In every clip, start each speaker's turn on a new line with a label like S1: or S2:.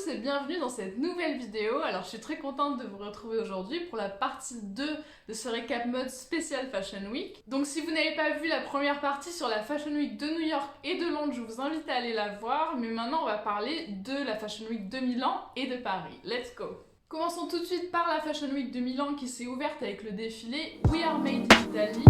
S1: tous et bienvenue dans cette nouvelle vidéo. Alors je suis très contente de vous retrouver aujourd'hui pour la partie 2 de ce récap mode spécial Fashion Week. Donc si vous n'avez pas vu la première partie sur la Fashion Week de New York et de Londres, je vous invite à aller la voir. Mais maintenant on va parler de la Fashion Week de Milan et de Paris. Let's go! Commençons tout de suite par la Fashion Week de Milan qui s'est ouverte avec le défilé We Are Made in Italy.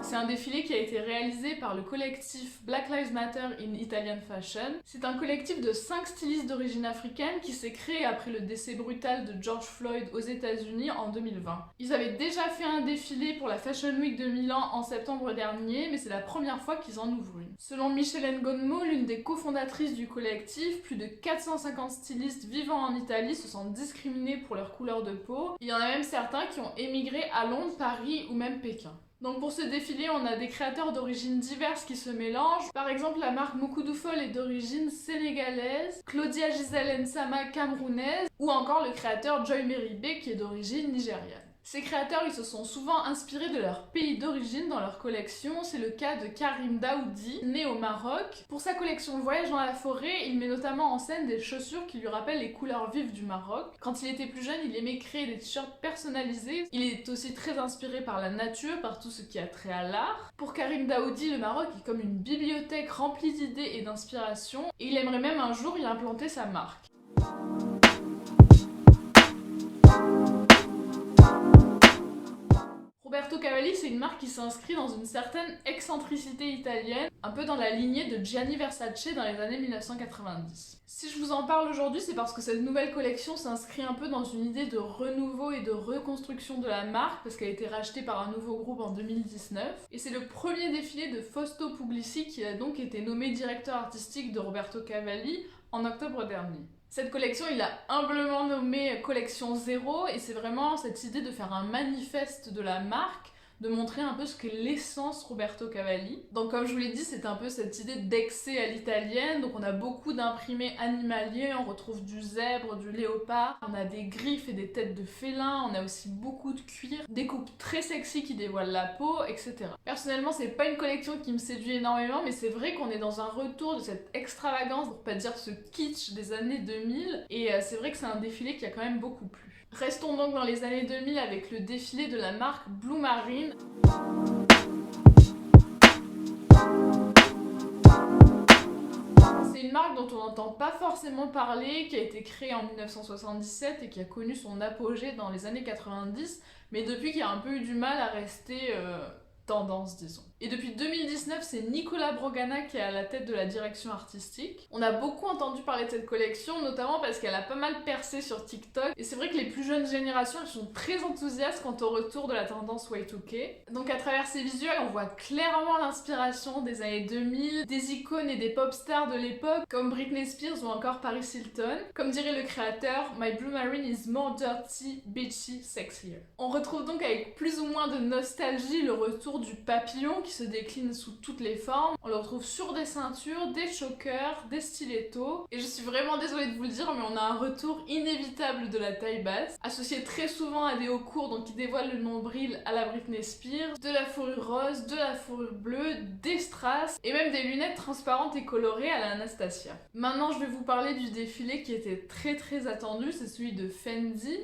S1: C'est un défilé qui a été réalisé par le collectif Black Lives Matter in Italian Fashion. C'est un collectif de 5 stylistes d'origine africaine qui s'est créé après le décès brutal de George Floyd aux États-Unis en 2020. Ils avaient déjà fait un défilé pour la Fashion Week de Milan en septembre dernier, mais c'est la première fois qu'ils en ouvrent une. Selon Michelle Ngonmo, l'une des cofondatrices du collectif, plus de 450 stylistes vivant en Italie se sentent discriminés pour leur couleur de peau. Il y en a même certains qui ont émigré à Londres, Paris ou même Pékin. Donc pour ce défilé, on a des créateurs d'origines diverses qui se mélangent. Par exemple, la marque Mukudufol est d'origine sénégalaise, Claudia Giselle Nsama camerounaise, ou encore le créateur Joy Meribe qui est d'origine nigériane. Ces créateurs, ils se sont souvent inspirés de leur pays d'origine dans leur collection. C'est le cas de Karim Daoudi, né au Maroc. Pour sa collection Voyage dans la forêt, il met notamment en scène des chaussures qui lui rappellent les couleurs vives du Maroc. Quand il était plus jeune, il aimait créer des t-shirts personnalisés. Il est aussi très inspiré par la nature, par tout ce qui a trait à l'art. Pour Karim Daoudi, le Maroc est comme une bibliothèque remplie d'idées et d'inspiration. Et il aimerait même un jour y implanter sa marque. Roberto Cavalli, c'est une marque qui s'inscrit dans une certaine excentricité italienne, un peu dans la lignée de Gianni Versace dans les années 1990. Si je vous en parle aujourd'hui, c'est parce que cette nouvelle collection s'inscrit un peu dans une idée de renouveau et de reconstruction de la marque, parce qu'elle a été rachetée par un nouveau groupe en 2019. Et c'est le premier défilé de Fausto Puglisi qui a donc été nommé directeur artistique de Roberto Cavalli en octobre dernier. Cette collection, il a humblement nommé Collection Zéro et c'est vraiment cette idée de faire un manifeste de la marque, de montrer un peu ce qu'est l'essence Roberto Cavalli. Donc comme je vous l'ai dit, c'est un peu cette idée d'excès à l'italienne, donc on a beaucoup d'imprimés animaliers, on retrouve du zèbre, du léopard, on a des griffes et des têtes de félins, on a aussi beaucoup de cuir, des coupes très sexy qui dévoilent la peau, etc. Personnellement, c'est pas une collection qui me séduit énormément, mais c'est vrai qu'on est dans un retour de cette extravagance, pour pas dire ce kitsch des années 2000, et c'est vrai que c'est un défilé qui a quand même beaucoup plu. Restons donc dans les années 2000 avec le défilé de la marque Blue Marine. C'est une marque dont on n'entend pas forcément parler, qui a été créée en 1977 et qui a connu son apogée dans les années 90, mais depuis qui a un peu eu du mal à rester tendance, disons. Et depuis 2019, c'est Nicola Brogana qui est à la tête de la direction artistique. On a beaucoup entendu parler de cette collection, notamment parce qu'elle a pas mal percé sur TikTok. Et c'est vrai que les plus jeunes générations, elles sont très enthousiastes quant au retour de la tendance Y2K. Donc à travers ces visuels, on voit clairement l'inspiration des années 2000, des icônes et des pop stars de l'époque, comme Britney Spears ou encore Paris Hilton. Comme dirait le créateur, My Blue Marine is more dirty, bitchy, sexier. On retrouve donc avec plus ou moins de nostalgie le retour du papillon qui se décline sous toutes les formes. On le retrouve sur des ceintures, des chokers, des stilettos. Et je suis vraiment désolée de vous le dire, mais on a un retour inévitable de la taille basse, associé très souvent à des hauts courts, donc qui dévoilent le nombril à la Britney Spears, de la fourrure rose, de la fourrure bleue, des strass, et même des lunettes transparentes et colorées à la Anastasia. Maintenant, je vais vous parler du défilé qui était très attendu, c'est celui de Fendi.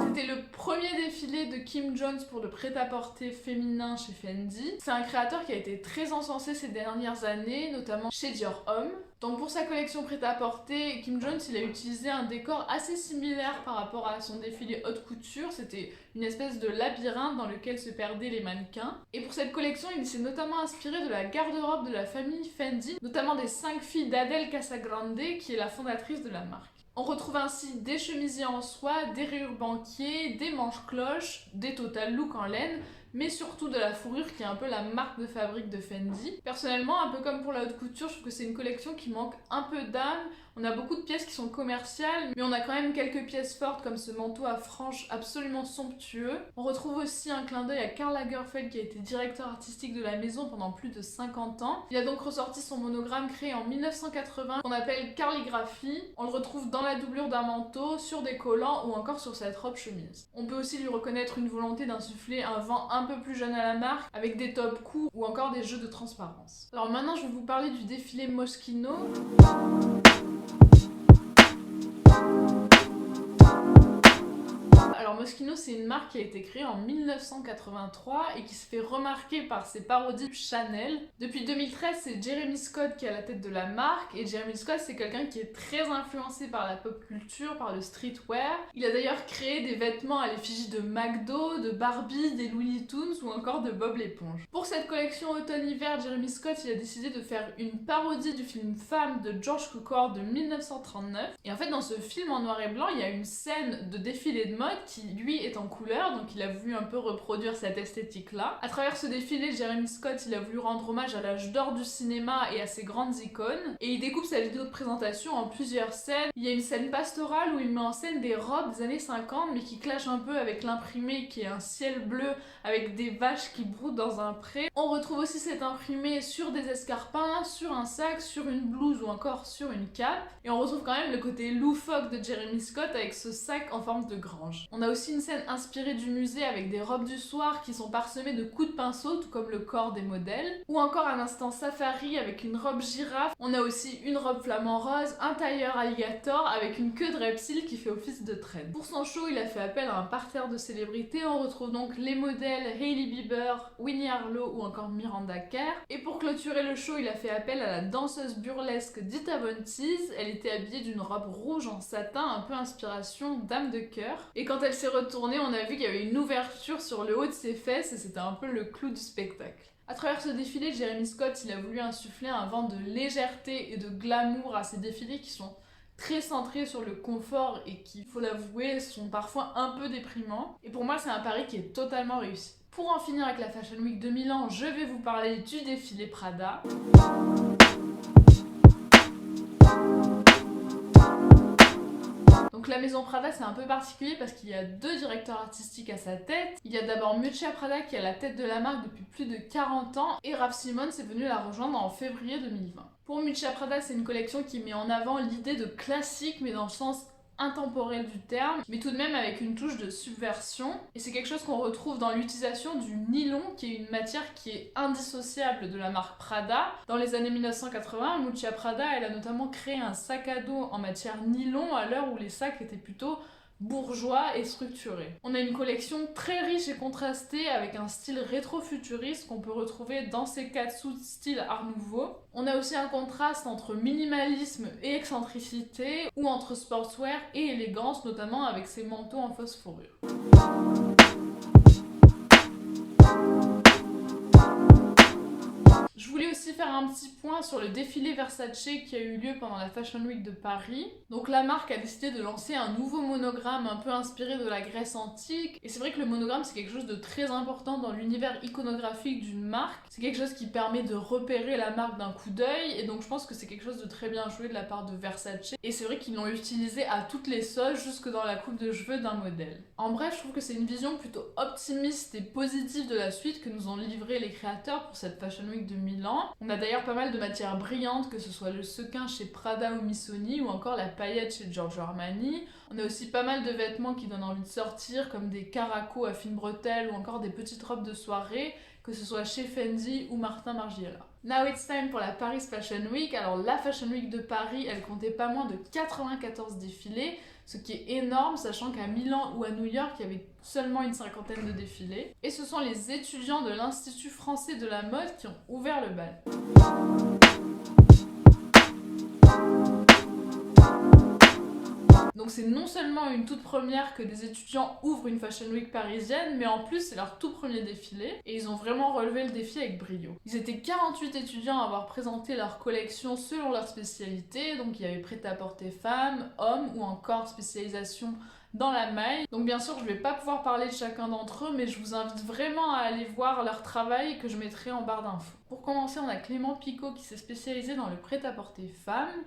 S1: C'était le premier défilé de Kim Jones pour le prêt-à-porter féminin chez Fendi. C'est un créateur qui a été très encensé ces dernières années, notamment chez Dior Homme. Donc pour sa collection prêt-à-porter, Kim Jones il a utilisé un décor assez similaire par rapport à son défilé haute couture. C'était une espèce de labyrinthe dans lequel se perdaient les mannequins. Et pour cette collection, il s'est notamment inspiré de la garde-robe de la famille Fendi, notamment des 5 filles d'Adèle Casagrande, qui est la fondatrice de la marque. On retrouve ainsi des chemisiers en soie, des rayures banquiers, des manches-cloches, des total look en laine, mais surtout de la fourrure qui est un peu la marque de fabrique de Fendi. Personnellement, un peu comme pour la haute couture, je trouve que c'est une collection qui manque un peu d'âme. On a beaucoup de pièces qui sont commerciales, mais on a quand même quelques pièces fortes comme ce manteau à franges absolument somptueux. On retrouve aussi un clin d'œil à Karl Lagerfeld qui a été directeur artistique de la maison pendant plus de 50 ans. Il a donc ressorti son monogramme créé en 1980 qu'on appelle Carligraphie. On le retrouve dans la doublure d'un manteau, sur des collants ou encore sur cette robe chemise. On peut aussi lui reconnaître une volonté d'insuffler un vent un peu plus jeunes à la marque, avec des top coups ou encore des jeux de transparence. Alors maintenant je vais vous parler du défilé Moschino. Alors Moschino, c'est une marque qui a été créée en 1983 et qui se fait remarquer par ses parodies Chanel. Depuis 2013, c'est Jeremy Scott qui est à la tête de la marque, et Jeremy Scott, c'est quelqu'un qui est très influencé par la pop culture, par le streetwear. Il a d'ailleurs créé des vêtements à l'effigie de McDo, de Barbie, des Looney Tunes ou encore de Bob l'éponge. Pour cette collection automne-hiver, Jeremy Scott il a décidé de faire une parodie du film Femme de George Cukor de 1939. Et en fait, dans ce film en noir et blanc, il y a une scène de défilé de mode qui lui est en couleur, donc il a voulu un peu reproduire cette esthétique-là. À travers ce défilé, Jeremy Scott il a voulu rendre hommage à l'âge d'or du cinéma et à ses grandes icônes, et il découpe sa vidéo de présentation en plusieurs scènes. Il y a une scène pastorale où il met en scène des robes des années 50, mais qui clashent un peu avec l'imprimé qui est un ciel bleu avec des vaches qui broutent dans un pré. On retrouve aussi cet imprimé sur des escarpins, sur un sac, sur une blouse ou encore sur une cape, et on retrouve quand même le côté loufoque de Jeremy Scott avec ce sac en forme de grange. On a aussi une scène inspirée du musée avec des robes du soir qui sont parsemées de coups de pinceau, tout comme le corps des modèles. Ou encore un instant safari avec une robe girafe. On a aussi une robe flamant rose, un tailleur alligator avec une queue de reptile qui fait office de traîne. Pour son show, il a fait appel à un parterre de célébrités. On retrouve donc les modèles Hailey Bieber, Winnie Harlow ou encore Miranda Kerr. Et pour clôturer le show, il a fait appel à la danseuse burlesque Dita Von Teese. Elle était habillée d'une robe rouge en satin, un peu inspiration Dame de cœur. Et quand elle s'est retournée, on a vu qu'il y avait une ouverture sur le haut de ses fesses et c'était un peu le clou du spectacle. À travers ce défilé, Jeremy Scott il a voulu insuffler un vent de légèreté et de glamour à ces défilés qui sont très centrés sur le confort et qui, il faut l'avouer, sont parfois un peu déprimants. Et pour moi, c'est un pari qui est totalement réussi. Pour en finir avec la Fashion Week de Milan, je vais vous parler du défilé Prada. Donc la maison Prada c'est un peu particulier parce qu'il y a deux directeurs artistiques à sa tête. Il y a d'abord Miuccia Prada qui est à la tête de la marque depuis plus de 40 ans et Raf Simons est venu la rejoindre en février 2020. Pour Miuccia Prada, c'est une collection qui met en avant l'idée de classique mais dans le sens intemporel du terme, mais tout de même avec une touche de subversion. Et c'est quelque chose qu'on retrouve dans l'utilisation du nylon, qui est une matière qui est indissociable de la marque Prada. Dans les années 1980, Miuccia Prada, elle a notamment créé un sac à dos en matière nylon à l'heure où les sacs étaient plutôt bourgeois et structuré. On a une collection très riche et contrastée avec un style rétro-futuriste qu'on peut retrouver dans ces catsuits style Art Nouveau. On a aussi un contraste entre minimalisme et excentricité ou entre sportswear et élégance, notamment avec ses manteaux en fausse fourrure. Je voulais aussi faire un petit point sur le défilé Versace qui a eu lieu pendant la Fashion Week de Paris. Donc la marque a décidé de lancer un nouveau monogramme un peu inspiré de la Grèce antique. Et c'est vrai que le monogramme c'est quelque chose de très important dans l'univers iconographique d'une marque. C'est quelque chose qui permet de repérer la marque d'un coup d'œil. Et donc je pense que c'est quelque chose de très bien joué de la part de Versace. Et c'est vrai qu'ils l'ont utilisé à toutes les sauces, jusque dans la coupe de cheveux d'un modèle. En bref, je trouve que c'est une vision plutôt optimiste et positive de la suite que nous ont livré les créateurs pour cette Fashion Week de Milan. On a d'ailleurs pas mal de matières brillantes, que ce soit le sequin chez Prada ou Missoni ou encore la paillette chez Giorgio Armani. On a aussi pas mal de vêtements qui donnent envie de sortir, comme des caracos à fines bretelles ou encore des petites robes de soirée, que ce soit chez Fendi ou Martin Margiela. Now it's time pour la Paris Fashion Week. Alors la Fashion Week de Paris, elle comptait pas moins de 94 défilés, ce qui est énorme, sachant qu'à Milan ou à New York, il y avait seulement une cinquantaine de défilés. Et ce sont les étudiants de l'Institut français de la mode qui ont ouvert le bal. Donc c'est non seulement une toute première que des étudiants ouvrent une Fashion Week parisienne, mais en plus c'est leur tout premier défilé, et ils ont vraiment relevé le défi avec brio. Ils étaient 48 étudiants à avoir présenté leur collection selon leur spécialité, donc il y avait prêt-à-porter femmes, hommes, ou encore spécialisation dans la maille. Donc bien sûr je vais pas pouvoir parler de chacun d'entre eux, mais je vous invite vraiment à aller voir leur travail que je mettrai en barre d'infos. Pour commencer, on a Clément Picot qui s'est spécialisé dans le prêt-à-porter femmes.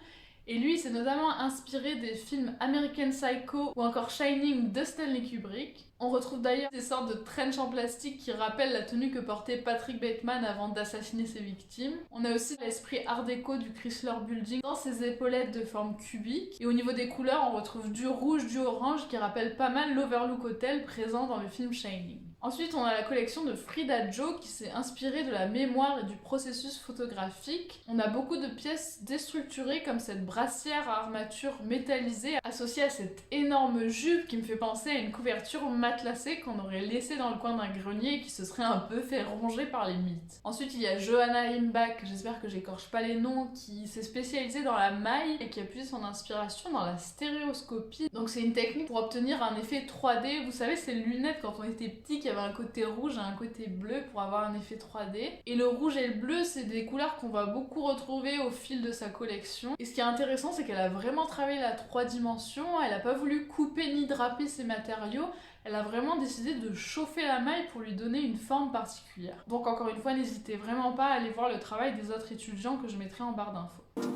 S1: Et lui, il s'est notamment inspiré des films American Psycho ou encore Shining de Stanley Kubrick. On retrouve d'ailleurs des sortes de trench en plastique qui rappellent la tenue que portait Patrick Bateman avant d'assassiner ses victimes. On a aussi l'esprit art déco du Chrysler Building dans ses épaulettes de forme cubique. Et au niveau des couleurs, on retrouve du rouge, du orange qui rappelle pas mal l'Overlook Hotel présent dans le film Shining. Ensuite, on a la collection de Frida Jo qui s'est inspirée de la mémoire et du processus photographique. On a beaucoup de pièces déstructurées comme cette brassière à armature métallisée associée à cette énorme jupe qui me fait penser à une couverture matelassée qu'on aurait laissée dans le coin d'un grenier et qui se serait un peu fait ronger par les mythes. Ensuite, il y a Johanna Imbach, j'espère que j'écorche pas les noms, qui s'est spécialisée dans la maille et qui a puisé son inspiration dans la stéréoscopie. Donc c'est une technique pour obtenir un effet 3D. Vous savez, ces lunettes quand on était petit qui avaient un côté rouge et un côté bleu pour avoir un effet 3D. Et le rouge et le bleu, c'est des couleurs qu'on va beaucoup retrouver au fil de sa collection. Et ce qui est intéressant, c'est qu'elle a vraiment travaillé la 3 dimensions. Elle a pas voulu couper ni draper ses matériaux. Elle a vraiment décidé de chauffer la maille pour lui donner une forme particulière. Donc encore une fois, n'hésitez vraiment pas à aller voir le travail des autres étudiants que je mettrai en barre d'infos.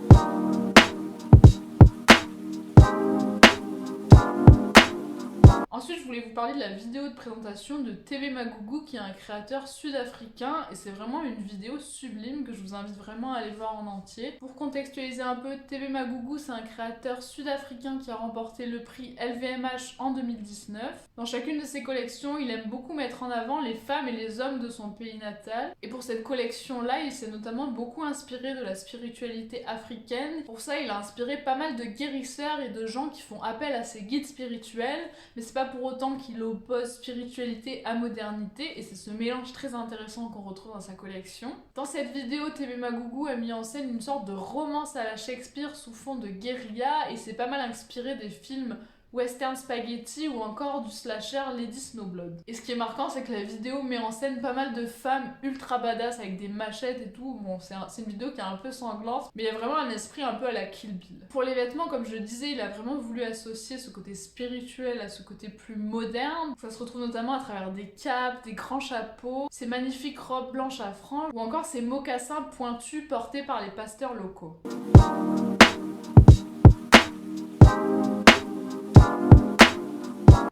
S1: Ensuite, je voulais vous parler de la vidéo de présentation de Tebe Magugu qui est un créateur sud-africain et c'est vraiment une vidéo sublime que je vous invite vraiment à aller voir en entier. Pour contextualiser un peu, Tebe Magugu c'est un créateur sud-africain qui a remporté le prix LVMH en 2019. Dans chacune de ses collections, il aime beaucoup mettre en avant les femmes et les hommes de son pays natal. Et pour cette collection-là, il s'est notamment beaucoup inspiré de la spiritualité africaine. Pour ça, il a inspiré pas mal de guérisseurs et de gens qui font appel à ses guides spirituels, mais c'est pas pour autant qu'il oppose spiritualité à modernité, et c'est ce mélange très intéressant qu'on retrouve dans sa collection. Dans cette vidéo, Tebe Magugu a mis en scène une sorte de romance à la Shakespeare sous fond de guérilla, et c'est pas mal inspiré des films Western Spaghetti ou encore du slasher Lady Snowblood. Et ce qui est marquant, c'est que la vidéo met en scène pas mal de femmes ultra badass avec des machettes et tout. Bon, c'est une vidéo qui est un peu sanglante, mais il y a vraiment un esprit un peu à la Kill Bill. Pour les vêtements, comme je le disais, il a vraiment voulu associer ce côté spirituel à ce côté plus moderne. Ça se retrouve notamment à travers des capes, des grands chapeaux, ces magnifiques robes blanches à franges, ou encore ces mocassins pointus portés par les pasteurs locaux.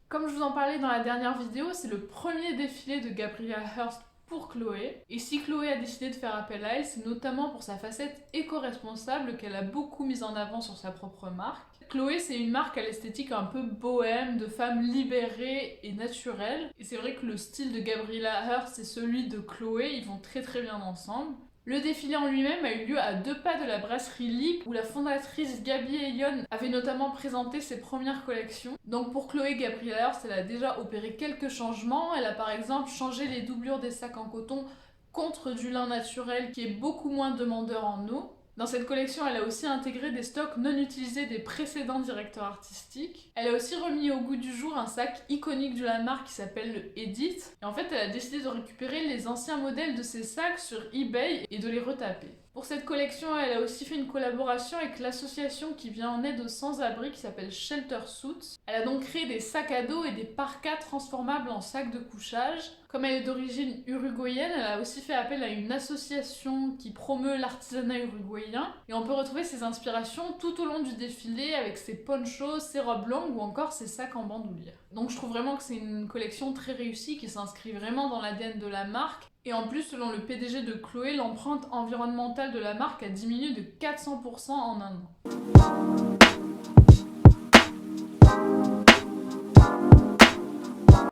S1: Comme je vous en parlais dans la dernière vidéo, c'est le premier défilé de Gabriela Hearst pour Chloé. Et si Chloé a décidé de faire appel à elle, c'est notamment pour sa facette éco-responsable qu'elle a beaucoup mise en avant sur sa propre marque. Chloé, c'est une marque à l'esthétique un peu bohème, de femmes libérées et naturelles. Et c'est vrai que le style de Gabriela Hearst et celui de Chloé, ils vont très très bien ensemble. Le défilé en lui-même a eu lieu à 2 pas de la brasserie Leap où la fondatrice Gabi Eyon avait notamment présenté ses premières collections. Donc pour Chloé Gabriela Hearst, elle a déjà opéré quelques changements. Elle a par exemple changé les doublures des sacs en coton contre du lin naturel qui est beaucoup moins demandeur en eau. Dans cette collection, elle a aussi intégré des stocks non utilisés des précédents directeurs artistiques. Elle a aussi remis au goût du jour un sac iconique de la marque qui s'appelle le Edith. Et en fait, elle a décidé de récupérer les anciens modèles de ces sacs sur eBay et de les retaper. Pour cette collection, elle a aussi fait une collaboration avec l'association qui vient en aide aux sans-abri qui s'appelle Shelter Suits. Elle a donc créé des sacs à dos et des parkas transformables en sacs de couchage. Comme elle est d'origine uruguayenne, elle a aussi fait appel à une association qui promeut l'artisanat uruguayen. Et on peut retrouver ses inspirations tout au long du défilé avec ses ponchos, ses robes longues ou encore ses sacs en bandoulière. Donc je trouve vraiment que c'est une collection très réussie qui s'inscrit vraiment dans l'ADN de la marque. Et en plus, selon le PDG de Chloé, l'empreinte environnementale de la marque a diminué de 400% en un an.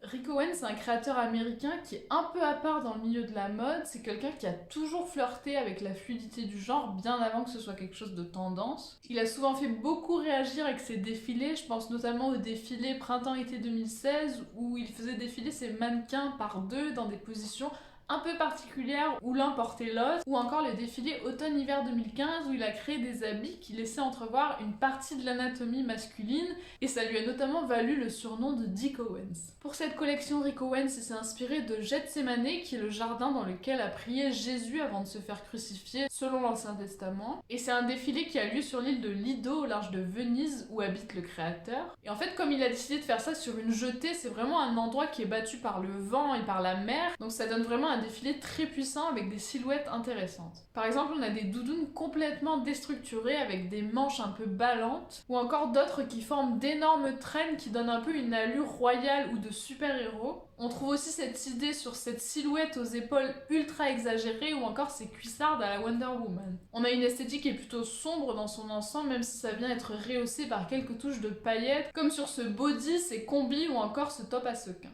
S1: Rick Owens, c'est un créateur américain qui est un peu à part dans le milieu de la mode. C'est quelqu'un qui a toujours flirté avec la fluidité du genre bien avant que ce soit quelque chose de tendance. Il a souvent fait beaucoup réagir avec ses défilés. Je pense notamment au défilé printemps-été 2016 où il faisait défiler ses mannequins par 2 dans des positions un peu particulière où l'un portait l'autre, ou encore le défilé automne-hiver 2015 où il a créé des habits qui laissaient entrevoir une partie de l'anatomie masculine et ça lui a notamment valu le surnom de Dick Owens. Pour cette collection, Rick Owens s'est inspiré de Gethsémane qui est le jardin dans lequel a prié Jésus avant de se faire crucifier selon l'Ancien Testament, et c'est un défilé qui a lieu sur l'île de Lido au large de Venise où habite le créateur. Et en fait, comme il a décidé de faire ça sur une jetée, c'est vraiment un endroit qui est battu par le vent et par la mer, donc ça donne vraiment un défilé très puissant avec des silhouettes intéressantes. Par exemple, on a des doudounes complètement déstructurées avec des manches un peu ballantes, ou encore d'autres qui forment d'énormes traînes qui donnent un peu une allure royale ou de super-héros. On trouve aussi cette idée sur cette silhouette aux épaules ultra exagérées ou encore ces cuissardes à la Wonder Woman. On a une esthétique qui est plutôt sombre dans son ensemble, même si ça vient être rehaussé par quelques touches de paillettes, comme sur ce body, ces combis ou encore ce top à sequins.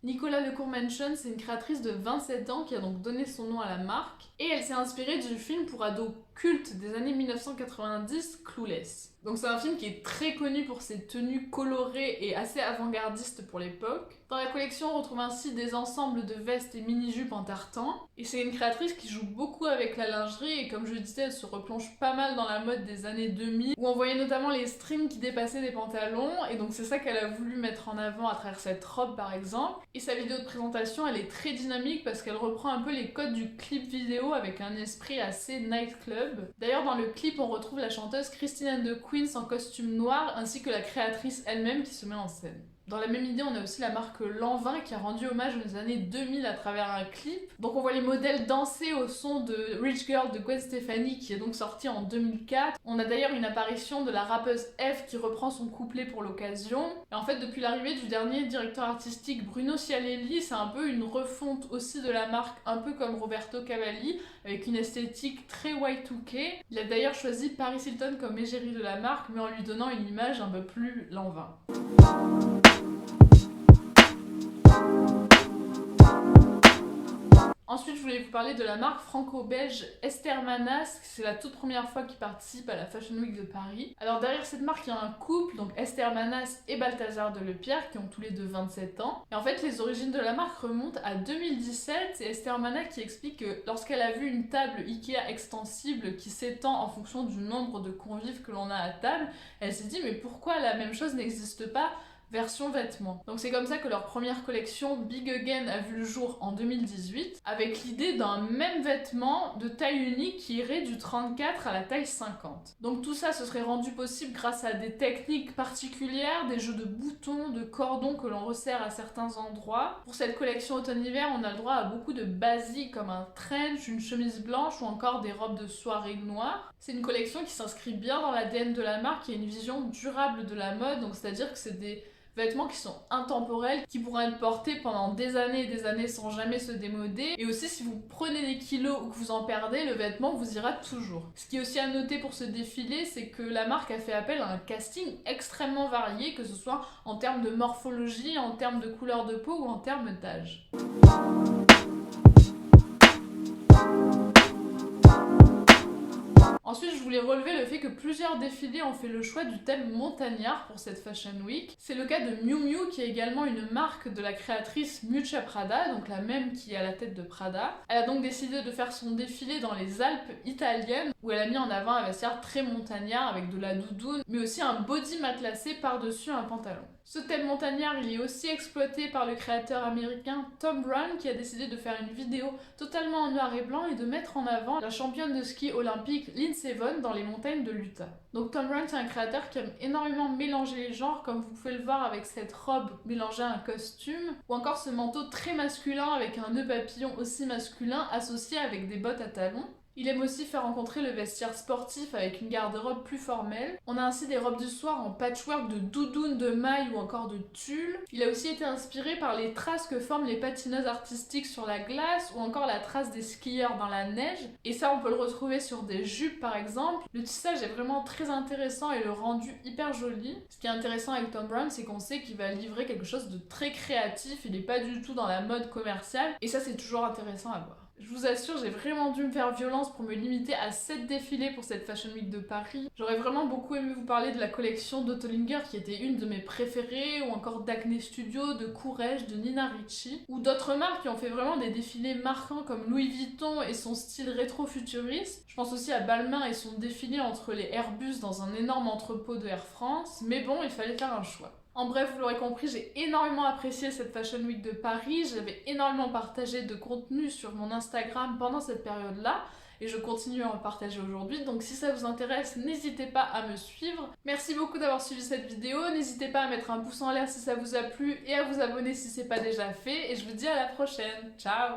S1: Nicola Lecourt-Mention, c'est une créatrice de 27 ans qui a donc donné son nom à la marque, et elle s'est inspirée du film pour ados culte des années 1990, Clueless. Donc c'est un film qui est très connu pour ses tenues colorées et assez avant-gardistes pour l'époque. Dans la collection, on retrouve ainsi des ensembles de vestes et mini-jupes en tartan. Et c'est une créatrice qui joue beaucoup avec la lingerie et comme je le disais, elle se replonge pas mal dans la mode des années 2000 où on voyait notamment les strings qui dépassaient des pantalons et donc c'est ça qu'elle a voulu mettre en avant à travers cette robe par exemple. Et sa vidéo de présentation, elle est très dynamique parce qu'elle reprend un peu les codes du clip vidéo avec un esprit assez nightclub. D'ailleurs dans le clip, on retrouve la chanteuse Christine and the Queens en costume noir ainsi que la créatrice elle-même qui se met en scène. Dans la même idée, on a aussi la marque Lanvin qui a rendu hommage aux années 2000 à travers un clip. Donc on voit les modèles danser au son de Rich Girl de Gwen Stefani qui est donc sorti en 2004. On a d'ailleurs une apparition de la rappeuse Eve qui reprend son couplet pour l'occasion. Et en fait, depuis l'arrivée du dernier directeur artistique Bruno Cialelli, c'est un peu une refonte aussi de la marque, un peu comme Roberto Cavalli, avec une esthétique très Y2K. Il a d'ailleurs choisi Paris Hilton comme égérie de la marque, mais en lui donnant une image un peu plus Lanvin. Ensuite, je voulais vous parler de la marque franco-belge Esther Manas, c'est la toute première fois qu'ils participent à la Fashion Week de Paris. Alors derrière cette marque, il y a un couple, donc Esther Manas et Balthazar Delepierre, qui ont tous les deux 27 ans. Et en fait, les origines de la marque remontent à 2017, c'est Esther Manas qui explique que lorsqu'elle a vu une table Ikea extensible qui s'étend en fonction du nombre de convives que l'on a à table, elle s'est dit mais pourquoi la même chose n'existe pas version vêtements. Donc c'est comme ça que leur première collection Big Again a vu le jour en 2018, avec l'idée d'un même vêtement de taille unique qui irait du 34 à la taille 50. Donc tout ça se serait rendu possible grâce à des techniques particulières, des jeux de boutons, de cordons que l'on resserre à certains endroits. Pour cette collection automne-hiver, on a le droit à beaucoup de basiques comme un trench, une chemise blanche ou encore des robes de soirée noires. C'est une collection qui s'inscrit bien dans l'ADN de la marque, qui a une vision durable de la mode, donc c'est-à-dire que c'est des vêtements qui sont intemporels, qui pourront être portés pendant des années et des années sans jamais se démoder. Et aussi, si vous prenez des kilos ou que vous en perdez, le vêtement vous ira toujours. Ce qui est aussi à noter pour ce défilé, c'est que la marque a fait appel à un casting extrêmement varié, que ce soit en termes de morphologie, en termes de couleur de peau ou en termes d'âge. Ensuite, je voulais relever le fait que plusieurs défilés ont fait le choix du thème montagnard pour cette Fashion Week. C'est le cas de Miu Miu, qui est également une marque de la créatrice Miuccia Prada, donc la même qui est à la tête de Prada. Elle a donc décidé de faire son défilé dans les Alpes italiennes, où elle a mis en avant un vestiaire très montagnard avec de la doudoune, mais aussi un body matelassé par-dessus un pantalon. Ce thème montagnard, il est aussi exploité par le créateur américain Thom Browne qui a décidé de faire une vidéo totalement en noir et blanc et de mettre en avant la championne de ski olympique Lindsey Vonn dans les montagnes de l'Utah. Donc Thom Browne, c'est un créateur qui aime énormément mélanger les genres, comme vous pouvez le voir avec cette robe mélangée à un costume, ou encore ce manteau très masculin avec un nœud papillon aussi masculin associé avec des bottes à talons. Il aime aussi faire rencontrer le vestiaire sportif avec une garde-robe plus formelle. On a ainsi des robes du soir en patchwork de doudoune, de mailles ou encore de tulle. Il a aussi été inspiré par les traces que forment les patineuses artistiques sur la glace ou encore la trace des skieurs dans la neige. Et ça, on peut le retrouver sur des jupes par exemple. Le tissage est vraiment très intéressant et le rendu hyper joli. Ce qui est intéressant avec Thom Browne, c'est qu'on sait qu'il va livrer quelque chose de très créatif. Il n'est pas du tout dans la mode commerciale et ça, c'est toujours intéressant à voir. Je vous assure, j'ai vraiment dû me faire violence pour me limiter à 7 défilés pour cette Fashion Week de Paris. J'aurais vraiment beaucoup aimé vous parler de la collection d'Ottolinger qui était une de mes préférées, ou encore d'Acne Studio, de Courrèges, de Nina Ricci, ou d'autres marques qui ont fait vraiment des défilés marquants comme Louis Vuitton et son style rétro-futuriste. Je pense aussi à Balmain et son défilé entre les Airbus dans un énorme entrepôt de Air France, mais bon, il fallait faire un choix. En bref, vous l'aurez compris, j'ai énormément apprécié cette Fashion Week de Paris, j'avais énormément partagé de contenu sur mon Instagram pendant cette période-là, et je continue à en partager aujourd'hui, donc si ça vous intéresse, n'hésitez pas à me suivre. Merci beaucoup d'avoir suivi cette vidéo, n'hésitez pas à mettre un pouce en l'air si ça vous a plu, et à vous abonner si c'est pas déjà fait, et je vous dis à la prochaine, ciao!